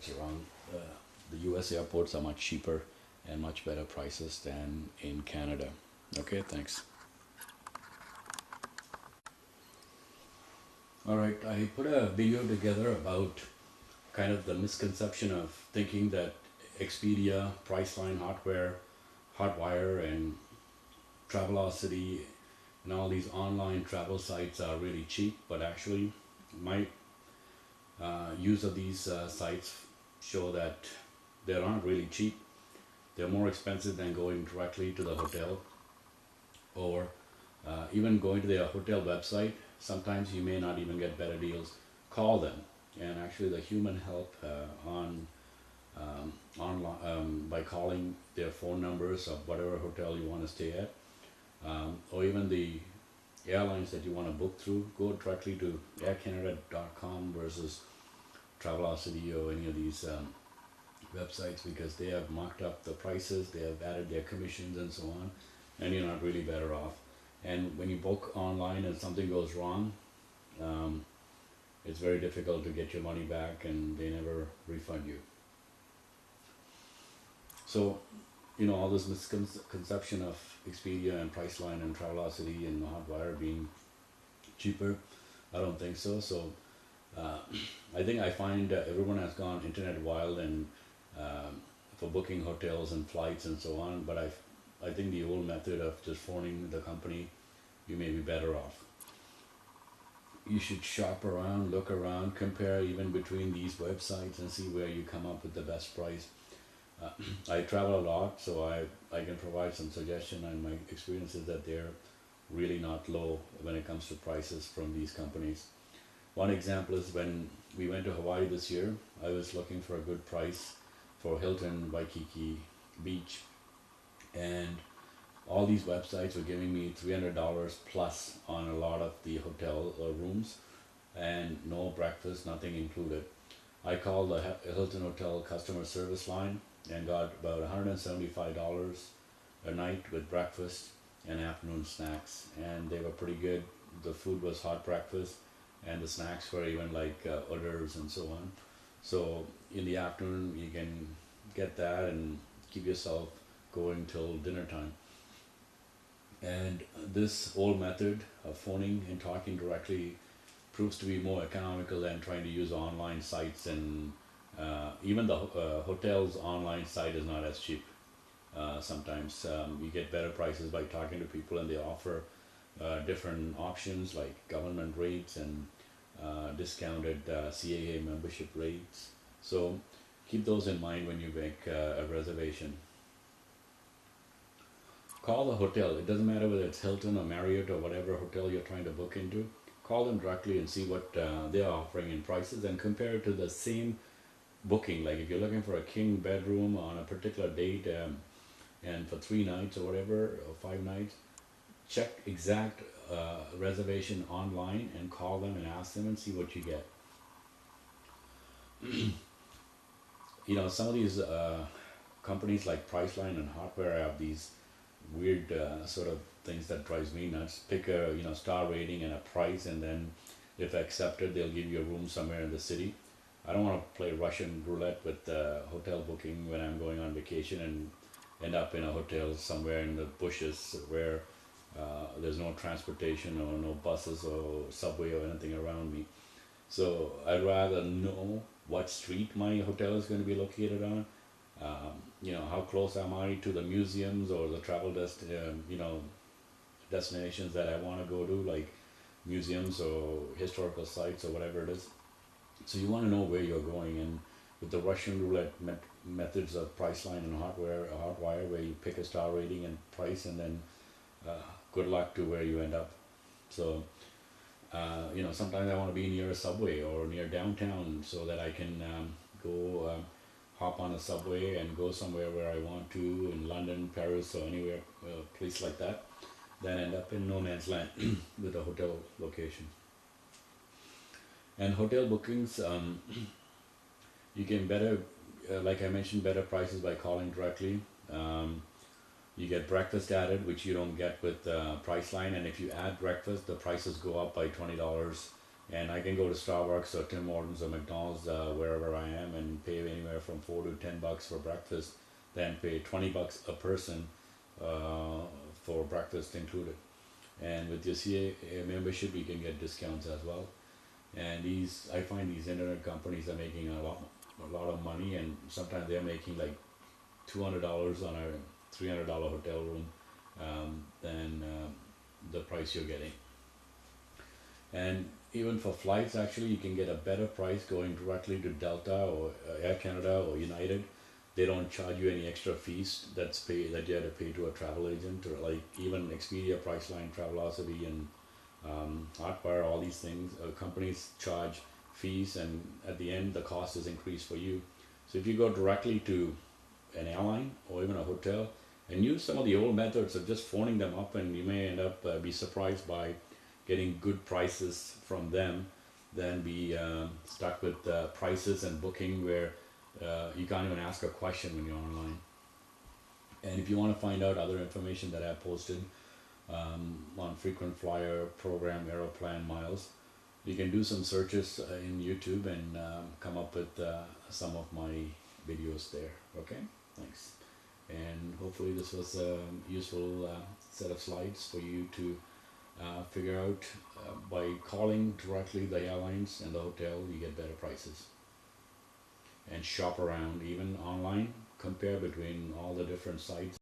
flights around the US airports are much cheaper and much better prices than in Canada. Okay, thanks. All right, I put a video together about kind of the misconception of thinking that Expedia, Priceline, Hotwire, and Travelocity, and all these online travel sites are really cheap, but actually, my use of these sites show that they aren't really cheap. They're more expensive than going directly to the hotel or even going to their hotel website. Sometimes you may not even get better deals. Call them, and actually, the human help online by calling their phone numbers of whatever hotel you want to stay at, or even the airlines that you want to book through. Go directly to aircanada.com versus Travelocity or any of these websites, because they have marked up the prices, they have added their commissions and so on, and you're not really better off. And when you book online and something goes wrong, um, it's very difficult to get your money back, and they never refund you. So, all this misconception of Expedia and Priceline and Travelocity and Hotwire being cheaper, I don't think so. So, uh, I find everyone has gone internet wild and for booking hotels and flights and so on. But I think the old method of just phoning the company, you may be better off. You should shop around, look around, compare even between these websites and see where you come up with the best price. Uh, I travel a lot, so I can provide some suggestion, and my experience is that they're really not low when it comes to prices from these companies. One example is when we went to Hawaii this year, I was looking for a good price for Hilton Waikiki Beach, and all these websites were giving me $300 plus on a lot of the hotel rooms, and no breakfast, nothing included. I called the Hilton Hotel customer service line and got about $175 a night with breakfast and afternoon snacks, and they were pretty good. The food was hot breakfast, and the snacks were even like hors d'oeuvres and so on. So in the afternoon, you can get that and keep yourself going till dinner time. And this old method of phoning and talking directly proves to be more economical than trying to use online sites, and even the hotel's online site is not as cheap. Sometimes you get better prices by talking to people, and they offer different options like government rates and discounted CAA membership rates. So keep those in mind when you make a reservation. Call the hotel. It doesn't matter whether it's Hilton or Marriott or whatever hotel you're trying to book into. Call them directly and see what they're offering in prices, and compare it to the same booking. Like if you're looking for a king bedroom on a particular date, and for 3 nights or whatever, or 5 nights, check exact reservation online and call them and ask them and see what you get. Some of these companies like Priceline and Hotwire have these weird sort of things that drives me nuts. Pick a star rating and a price, and then if accepted, they'll give you a room somewhere in the city. I don't want to play Russian roulette with hotel booking when I'm going on vacation and end up in a hotel somewhere in the bushes where there's no transportation or no buses or subway or anything around me. So I'd rather know what street my hotel is going to be located on. How close am I to the museums or the destinations that I want to go to, like museums or historical sites or whatever it is. So you want to know where you're going, and with the Russian roulette methods of Priceline and Hotwire, where you pick a star rating and price, and then uh, good luck to where you end up. So sometimes I want to be near a subway or near downtown so that I can go hop on a subway and go somewhere where I want to in London, Paris, or anywhere, place like that. Then end up in no man's land with a hotel location. And hotel bookings, you can better, like I mentioned, better prices by calling directly. Um, you get breakfast added, which you don't get with Priceline. And if you add breakfast, the prices go up by $20. And I can go to Starbucks or Tim Hortons or McDonald's wherever I am and pay anywhere anywhere from $4 to $10 for breakfast, then pay $20 a person for breakfast included. And with your CA membership, you can get discounts as well. And I find these internet companies are making a lot of money, and sometimes they're making like $200 on a $300 hotel room than the price you're getting. And even for flights, actually, you can get a better price going directly to Delta or Air Canada or United. They don't charge you any extra fees that you have to pay to a travel agent, or like even Expedia, Priceline, Travelocity, and Hotwire. All these things, companies charge fees, and at the end, the cost is increased for you. So if you go directly to an airline or even a hotel and use some of the old methods of just phoning them up, and you may end up be surprised by getting good prices from them, than be stuck with prices and booking where you can't even ask a question when you're online. And if you want to find out other information that I posted on frequent flyer program, Aeroplan miles, you can do some searches in YouTube and come up with some of my videos there. Okay, thanks. And hopefully this was a useful set of slides for you to figure out by calling directly the airlines and the hotel. You get better prices. And shop around, even online, compare between all the different sites.